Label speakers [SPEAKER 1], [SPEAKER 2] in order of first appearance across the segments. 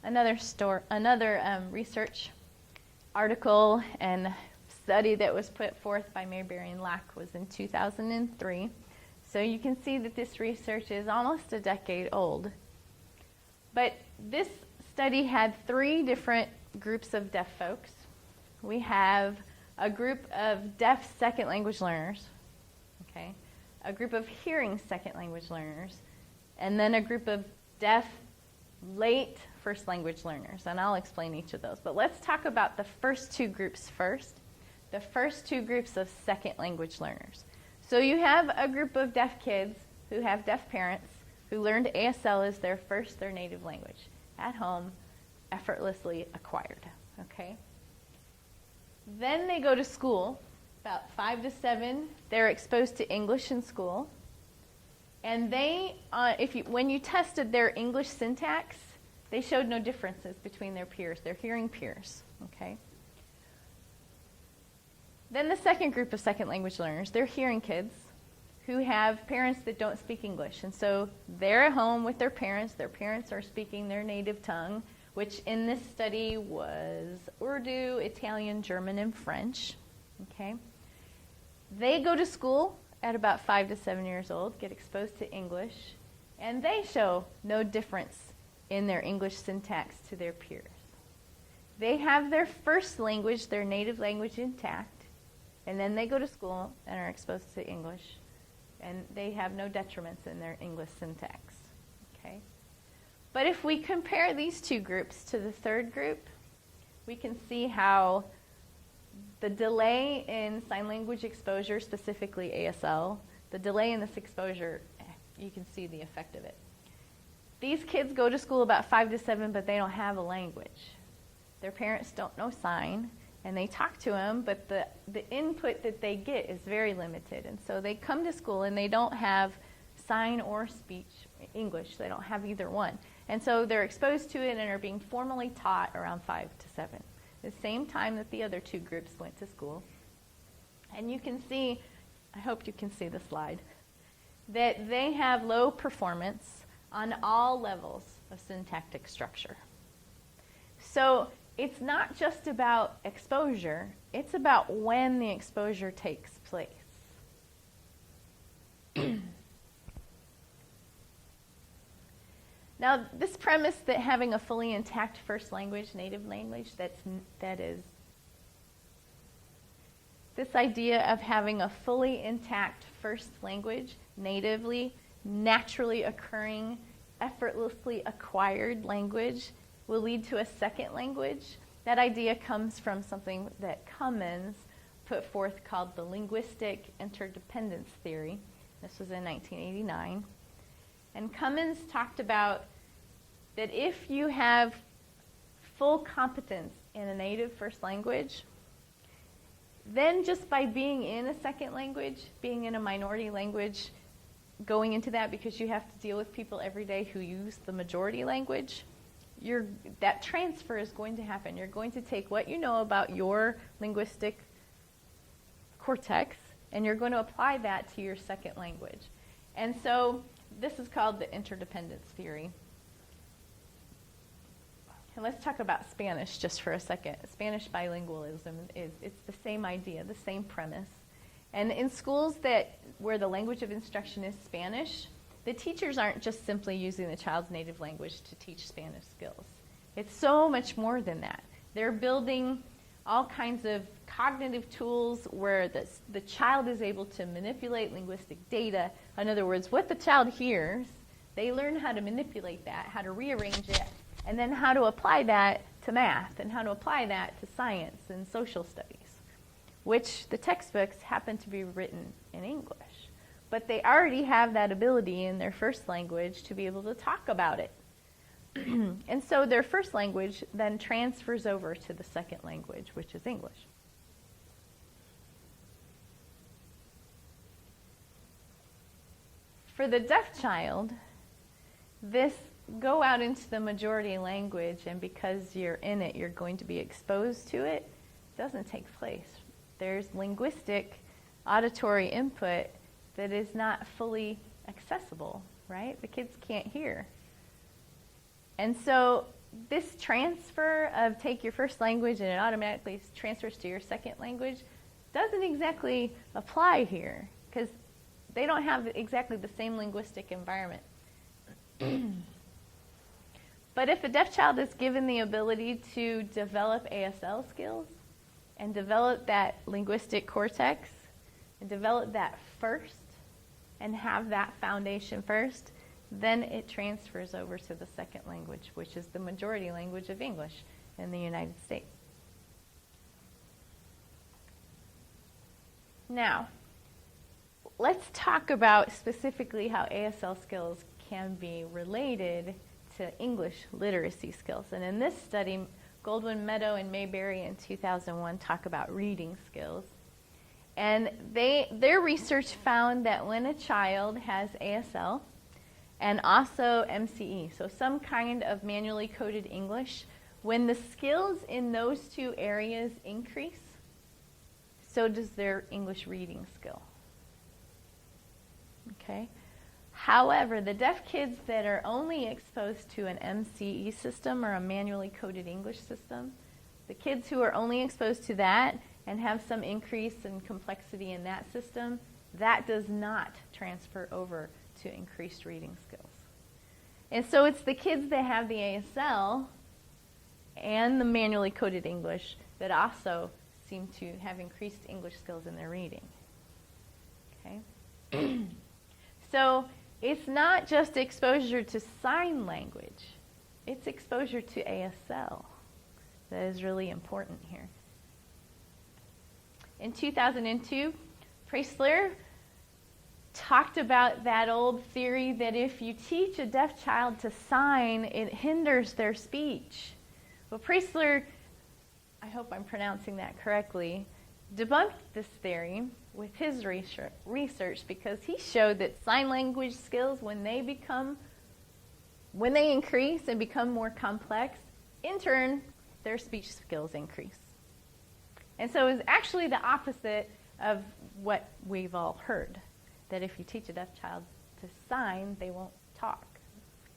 [SPEAKER 1] another research article and study that was put forth by Mayberry and Lack was in 2003. So you can see that this research is almost a decade old. But this study had 3 different groups of deaf folks. We have a group of deaf second language learners, okay, a group of hearing second language learners, and then a group of deaf late first language learners, and I'll explain each of those. But let's talk about the first 2 groups first, the first 2 groups of second language learners. So you have a group of deaf kids who have deaf parents who learned ASL as their native language, at home, effortlessly acquired, okay? Then they go to school, about 5 to 7, they're exposed to English in school, and they, when you tested their English syntax, they showed no differences between their peers, their hearing peers, okay? Then the second group of second language learners, they're hearing kids who have parents that don't speak English. And so they're at home with their parents are speaking their native tongue, which in this study was Urdu, Italian, German, and French, okay? They go to school at about 5 to 7 years old, get exposed to English, and they show no difference in their English syntax to their peers. They have their first language, their native language, intact, and then they go to school and are exposed to English, and they have no detriments in their English syntax, okay? But if we compare these 2 groups to the third group, we can see how the delay in sign language exposure, specifically ASL, the delay in this exposure, you can see the effect of it. These kids go to school about 5 to 7, but they don't have a language. Their parents don't know sign, and they talk to them, but the input that they get is very limited. And so they come to school and they don't have sign or speech English. They don't have either one. And so they're exposed to it and are being formally taught around 5 to 7, the same time that the other 2 groups went to school. And you can see, I hope you can see the slide, that they have low performance on all levels of syntactic structure. So it's not just about exposure, it's about when the exposure takes place. Now, this premise that having a fully intact first language, native language, that is, this idea of having a fully intact first language, natively, naturally occurring, effortlessly acquired language, will lead to a second language. That idea comes from something that Cummins put forth called the linguistic interdependence theory. This was in 1989. And Cummins talked about that if you have full competence in a native first language, then just by being in a second language, being in a minority language, going into that because you have to deal with people every day who use the majority language, that transfer is going to happen. You're going to take what you know about your linguistic cortex and you're going to apply that to your second language. And so this is called the interdependence theory. And let's talk about Spanish just for a second. Spanish bilingualism it's the same idea, the same premise. And in schools where the language of instruction is Spanish, the teachers aren't just simply using the child's native language to teach Spanish skills. It's so much more than that. They're building all kinds of cognitive tools where the child is able to manipulate linguistic data. In other words, what the child hears, they learn how to manipulate that, how to rearrange it, and then how to apply that to math and how to apply that to science and social studies, which the textbooks happen to be written in English. But they already have that ability in their first language to be able to talk about it. And so their first language then transfers over to the second language, which is English. For the deaf child, this go out into the majority language, and because you're in it, you're going to be exposed to it, doesn't take place. There's linguistic, auditory input that is not fully accessible, right? The kids can't hear. And so this transfer of take your first language and it automatically transfers to your second language doesn't exactly apply here because they don't have exactly the same linguistic environment. But if a deaf child is given the ability to develop ASL skills and develop that linguistic cortex and develop that first and have that foundation first, then it transfers over to the second language, which is the majority language of English in the United States. Now, let's talk about specifically how ASL skills can be related to English literacy skills. And in this study, Goldwyn, Meadow, and Mayberry in 2001 talk about reading skills. And their research found that when a child has ASL and also MCE, so some kind of manually coded English, when the skills in those two areas increase, so does their English reading skill. Okay? However, the deaf kids that are only exposed to an MCE system or a manually coded English system, the kids who are only exposed to that and have some increase in complexity in that system, that does not transfer over to increased reading skills. And so it's the kids that have the ASL and the manually coded English that also seem to have increased English skills in their reading. Okay? So it's not just exposure to sign language, it's exposure to ASL that is really important here. In 2002, Preisler talked about that old theory that if you teach a deaf child to sign, it hinders their speech. Well, Preisler, I hope I'm pronouncing that correctly, debunked this theory with his research because he showed that sign language skills, when they increase and become more complex, in turn, their speech skills increase. And so it's actually the opposite of what we've all heard, that if you teach a deaf child to sign, they won't talk.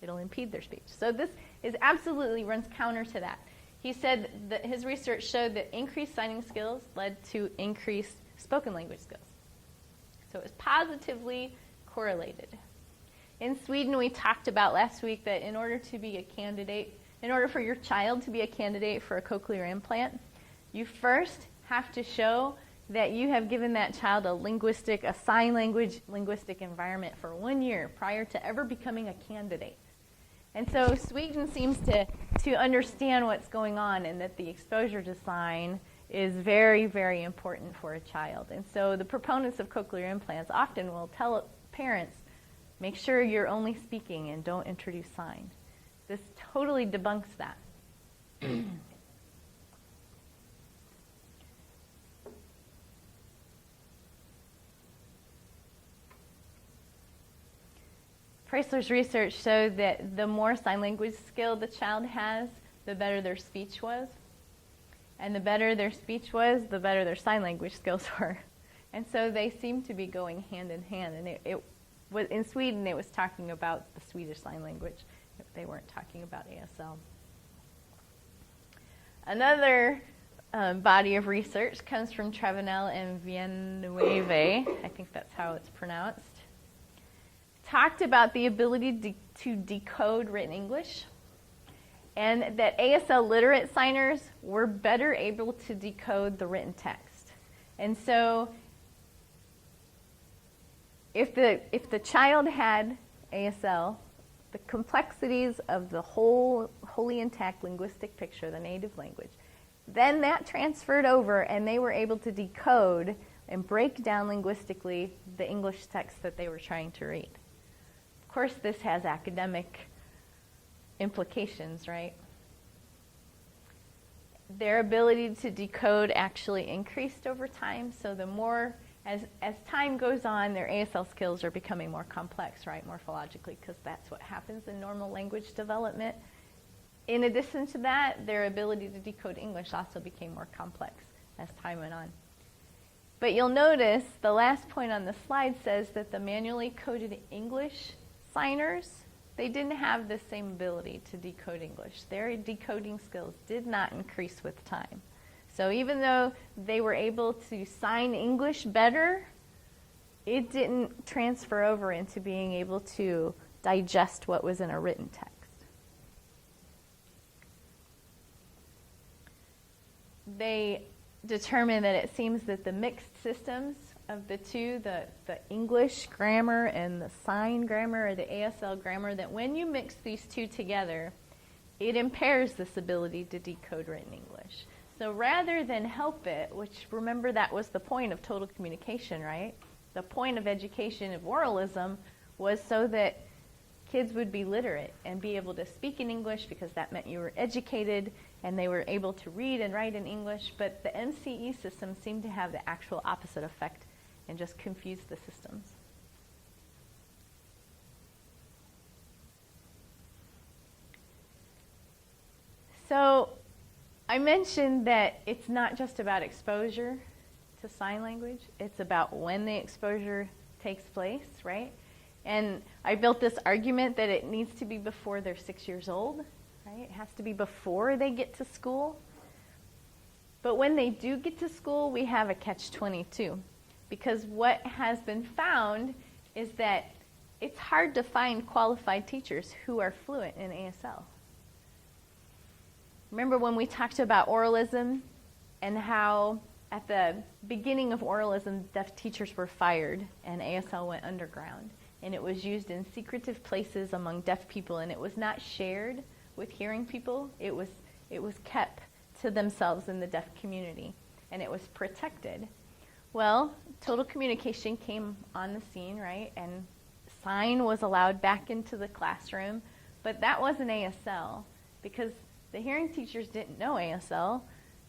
[SPEAKER 1] It'll impede their speech. So this absolutely runs counter to that. He said that his research showed that increased signing skills led to increased spoken language skills. So it was positively correlated. In Sweden, we talked about last week that in order for your child to be a candidate for a cochlear implant, you first have to show that you have given that child a sign language linguistic environment for 1 year prior to ever becoming a candidate. And so Sweden seems to understand what's going on and that the exposure to sign is very, very important for a child. And so the proponents of cochlear implants often will tell parents, make sure you're only speaking and don't introduce sign. This totally debunks that. Preisler's research showed that the more sign language skill the child has, the better their speech was. And the better their speech was, the better their sign language skills were. And so they seem to be going hand in hand. And it was in Sweden, it was talking about the Swedish Sign Language. They weren't talking about ASL. Another body of research comes from Travenel and Villanueva, I think that's how it's pronounced, talked about the ability to decode written English, and that ASL literate signers were better able to decode the written text. And so if the child had ASL, the complexities of the wholly intact linguistic picture, the native language, then that transferred over and they were able to decode and break down linguistically the English text that they were trying to read. Of course, this has academic implications, right? Their ability to decode actually increased over time, so the more, as time goes on, their ASL skills are becoming more complex, right, morphologically, because that's what happens in normal language development. In addition to that, their ability to decode English also became more complex as time went on. But you'll notice the last point on the slide says that the manually coded English signers, they didn't have the same ability to decode English. Their decoding skills did not increase with time. So even though they were able to sign English better, it didn't transfer over into being able to digest what was in a written text. They determined that it seems that the mixed systems of the two, the English grammar and the sign grammar or the ASL grammar, that when you mix these two together, it impairs this ability to decode written English. So rather than help it, which remember that was the point of total communication, right? The point of education of oralism was so that kids would be literate and be able to speak in English, because that meant you were educated and they were able to read and write in English. But the MCE system seemed to have the actual opposite effect and just confuse the systems. So I mentioned that it's not just about exposure to sign language. It's about when the exposure takes place, right? And I built this argument that it needs to be before they're 6 years old, right? It has to be before they get to school. But when they do get to school, we have a catch-22. Because what has been found is that it's hard to find qualified teachers who are fluent in ASL. Remember when we talked about oralism and how at the beginning of oralism, deaf teachers were fired and ASL went underground. And it was used in secretive places among deaf people, and it was not shared with hearing people. It was kept to themselves in the deaf community, and it was protected. Well, total communication came on the scene, right? And sign was allowed back into the classroom, but that wasn't ASL, because the hearing teachers didn't know ASL.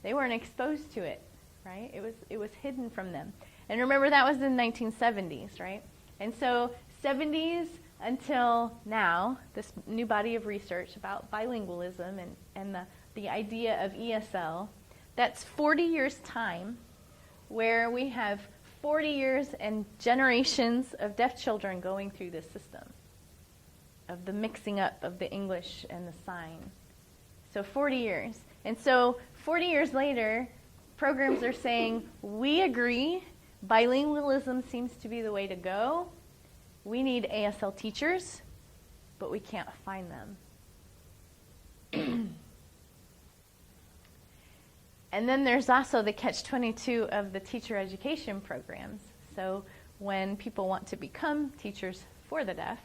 [SPEAKER 1] They weren't exposed to it, right? It was hidden from them. And remember, that was in the 1970s, right? And so 70s until now, this new body of research about bilingualism and the idea of ESL, that's 40 years' time, where we have 40 years and generations of deaf children going through this system of the mixing up of the English and the sign. So 40 years. And so 40 years later, programs are saying, we agree, bilingualism seems to be the way to go. We need ASL teachers, but we can't find them. And then there's also the catch-22 of the teacher education programs. So when people want to become teachers for the deaf,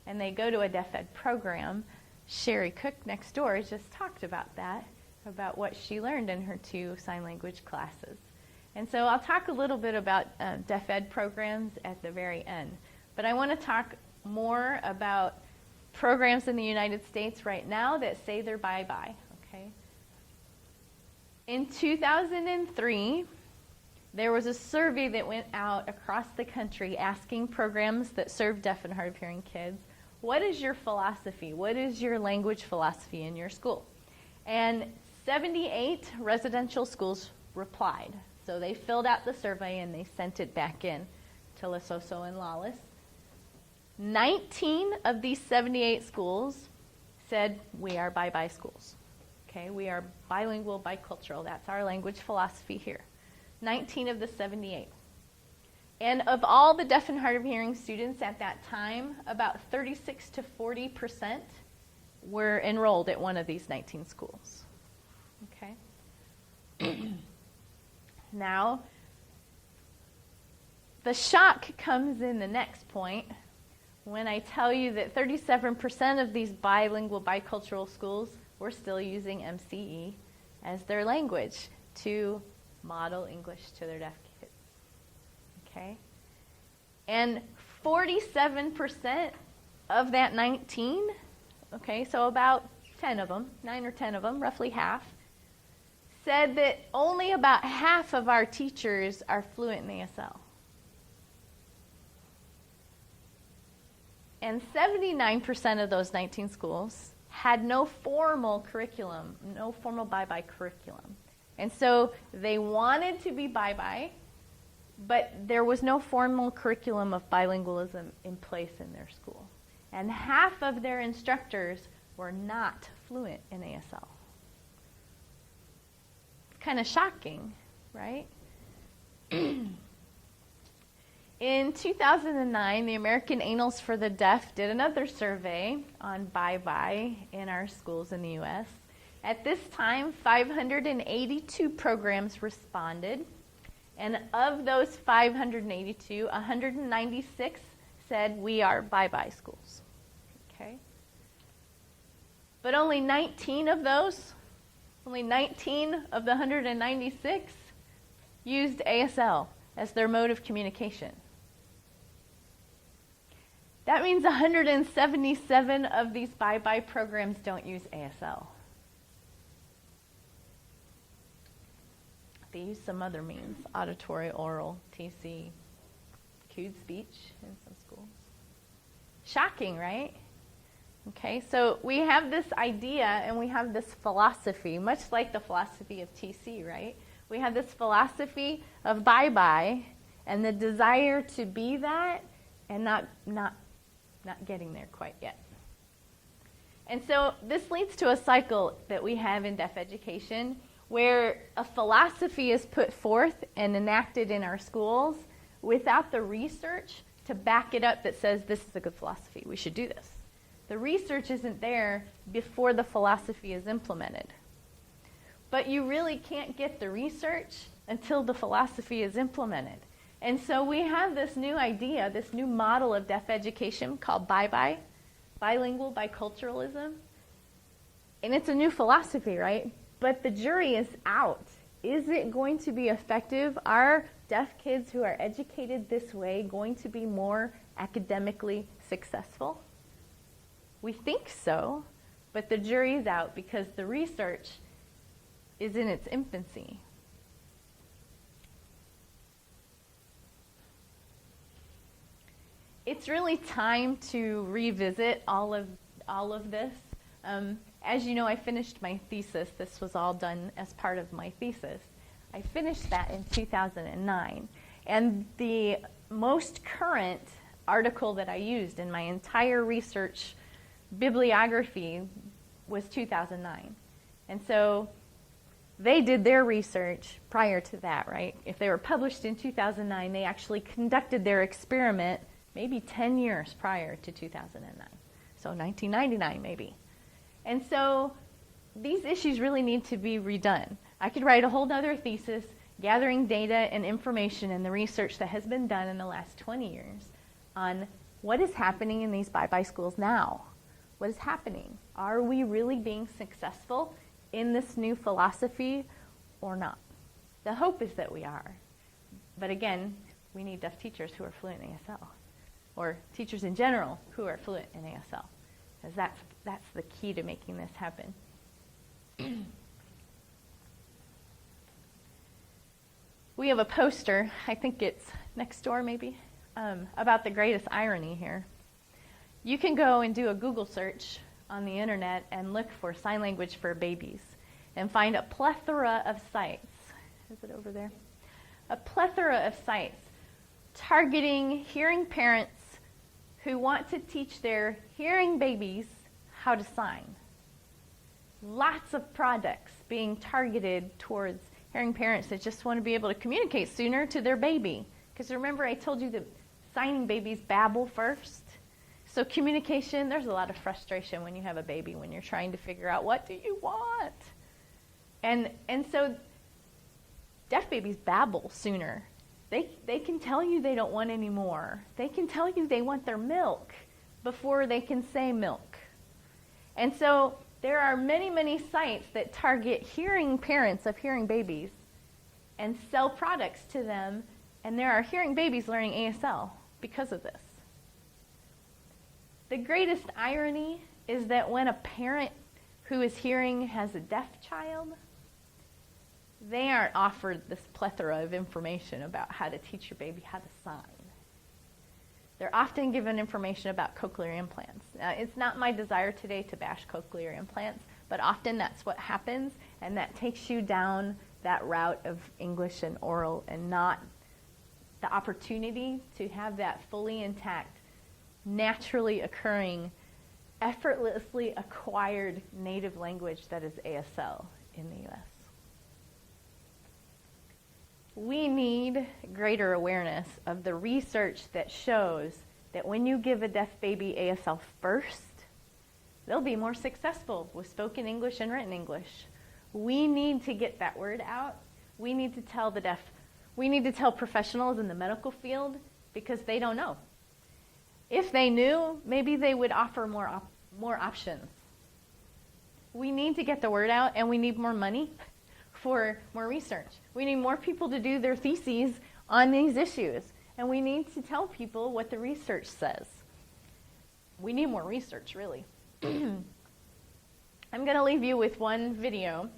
[SPEAKER 1] and they go to a deaf ed program, Sherry Cook next door just talked about that, about what she learned in her 2 sign language classes. And so I'll talk a little bit about deaf ed programs at the very end. But I want to talk more about programs in the United States right now that say they're bye-bye, okay? In 2003, there was a survey that went out across the country asking programs that serve deaf and hard of hearing kids, what is your philosophy? What is your language philosophy in your school? And 78 residential schools replied. So they filled out the survey and they sent it back in to Lesotho and Lawless. 19 of these 78 schools said, we are bye-bye schools. Okay, we are bilingual, bicultural. That's our language philosophy here. 19 of the 78. And of all the deaf and hard of hearing students at that time, about 36 to 40% were enrolled at one of these 19 schools. Okay? Now, the shock comes in the next point when I tell you that 37% of these bilingual, bicultural schools were still using MCE as their language to model English to their deaf kids. Okay? And 47% of that 19, okay, so about 10 of them, 9 or 10 of them, roughly half, said that only about half of our teachers are fluent in ASL. And 79% of those 19 schools had no formal curriculum, no formal bye-bye curriculum. And so they wanted to be bye-bye, but there was no formal curriculum of bilingualism in place in their school. and half of their instructors were not fluent in ASL. Kind of shocking, right? In 2009, the American Annals for the Deaf did another survey on bye-bye in our schools in the U.S. At this time, 582 programs responded, and of those 582, 196 said we are bye-bye schools. Okay? But only 19 of those, only 19 of the 196 used ASL as their mode of communication. That means 177 of these bye-bye programs don't use ASL. They use some other means, auditory, oral, TC, cued speech in some schools. Shocking, right? Okay, so we have this idea and we have this philosophy, much like the philosophy of TC, right? We have this philosophy of bye-bye and the desire to be that and not getting there quite yet. And so this leads to a cycle that we have in deaf education where a philosophy is put forth and enacted in our schools without the research to back it up that says this is a good philosophy, we should do this. The research isn't there before the philosophy is implemented. But you really can't get the research until the philosophy is implemented. And so we have this new idea, this new model of deaf education called bye-bye, bilingual biculturalism. And it's a new philosophy, right? But the jury is out. Is it going to be effective? Are deaf kids who are educated this way going to be more academically successful? We think so, but the jury's out because the research is in its infancy. It's really time to revisit all of this. As you know, I finished my thesis. This was all done as part of my thesis. I finished that in 2009. And the most current article that I used in my entire research bibliography was 2009. And so they did their research prior to that, right? If they were published in 2009, they actually conducted their experiment maybe 10 years prior to 2009. So 1999 maybe. And so these issues really need to be redone. I could write a whole other thesis gathering data and information and the research that has been done in the last 20 years on what is happening in these bye-bye schools now. What is happening? Are we really being successful in this new philosophy or not? The hope is that we are. But again, we need deaf teachers who are fluent in ASL, or teachers in general who are fluent in ASL, because that's the key to making this happen. We have a poster, I think it's next door maybe, about the greatest irony here. You can go and do a Google search on the internet and look for sign language for babies and find a plethora of sites. Is it over there? A plethora of sites targeting hearing parents who want to teach their hearing babies how to sign. Lots of projects being targeted towards hearing parents that just want to be able to communicate sooner to their baby. Because remember I told you that signing babies babble first? So communication, there's a lot of frustration when you have a baby, when you're trying to figure out what do you want. And so deaf babies babble sooner. They can tell you they don't want any more. They can tell you they want their milk before they can say milk. And so there are many, many sites that target hearing parents of hearing babies and sell products to them, and there are hearing babies learning ASL because of this. The greatest irony is that when a parent who is hearing has a deaf child, they aren't offered this plethora of information about how to teach your baby how to sign. They're often given information about cochlear implants. It's not my desire today to bash cochlear implants, but often that's what happens, and that takes you down that route of English and oral and not the opportunity to have that fully intact naturally occurring, effortlessly acquired native language that is ASL in the U.S. We need greater awareness of the research that shows that when you give a deaf baby ASL first, they'll be more successful with spoken English and written English. We need to get that word out. We need to tell the deaf. We need to tell professionals in the medical field because they don't know. If they knew, maybe they would offer more options. We need to get the word out, and we need more money for more research. We need more people to do their theses on these issues, and we need to tell people what the research says. We need more research, really. I'm going to leave you with one video.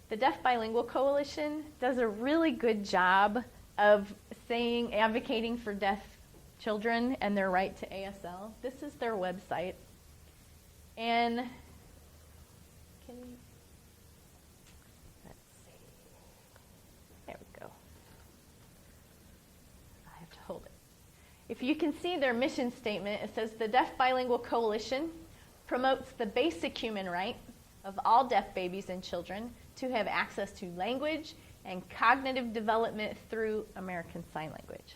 [SPEAKER 1] The Deaf Bilingual Coalition does a really good job of advocating for deaf children and their right to ASL. This is their website. And let's see. There we go. I have to hold it. If you can see their mission statement, it says the Deaf Bilingual Coalition promotes the basic human right of all deaf babies and children to have access to language and cognitive development through American Sign Language.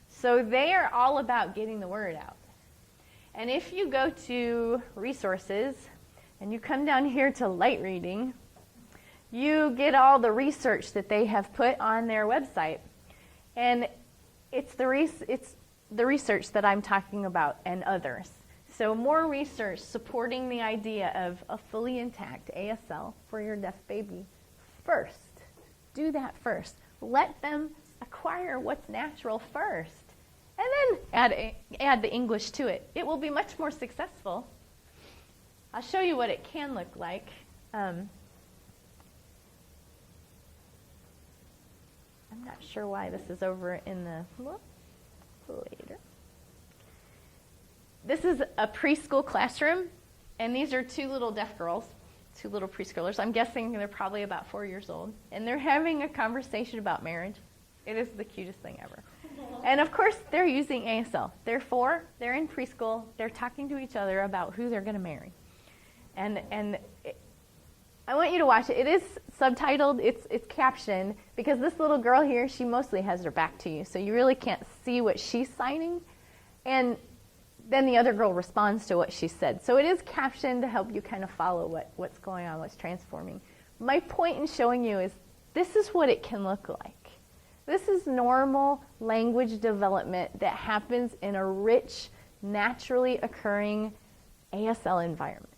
[SPEAKER 1] So they are all about getting the word out. And if you go to resources and you come down here to light reading, you get all the research that they have put on their website. And it's the research that I'm talking about and others. So more research supporting the idea of a fully intact ASL for your deaf baby first. Do that first. Let them acquire what's natural first. And then add the English to it. It will be much more successful. I'll show you what it can look like. I'm not sure why this is over in the later. This is a preschool classroom, and these are two little deaf girls, two little preschoolers. I'm guessing they're probably about 4 years old, and they're having a conversation about marriage. It is the cutest thing ever. And of course, they're using ASL. They're 4, they're in preschool, they're talking to each other about who they're going to marry. And I want you to watch it. It is subtitled, it's captioned, because this little girl here, she mostly has her back to you, so you really can't see what she's signing. And then the other girl responds to what she said. So it is captioned to help you kind of follow what's going on, what's transforming. My point in showing you is this is what it can look like. This is normal language development that happens in a rich, naturally occurring ASL environment.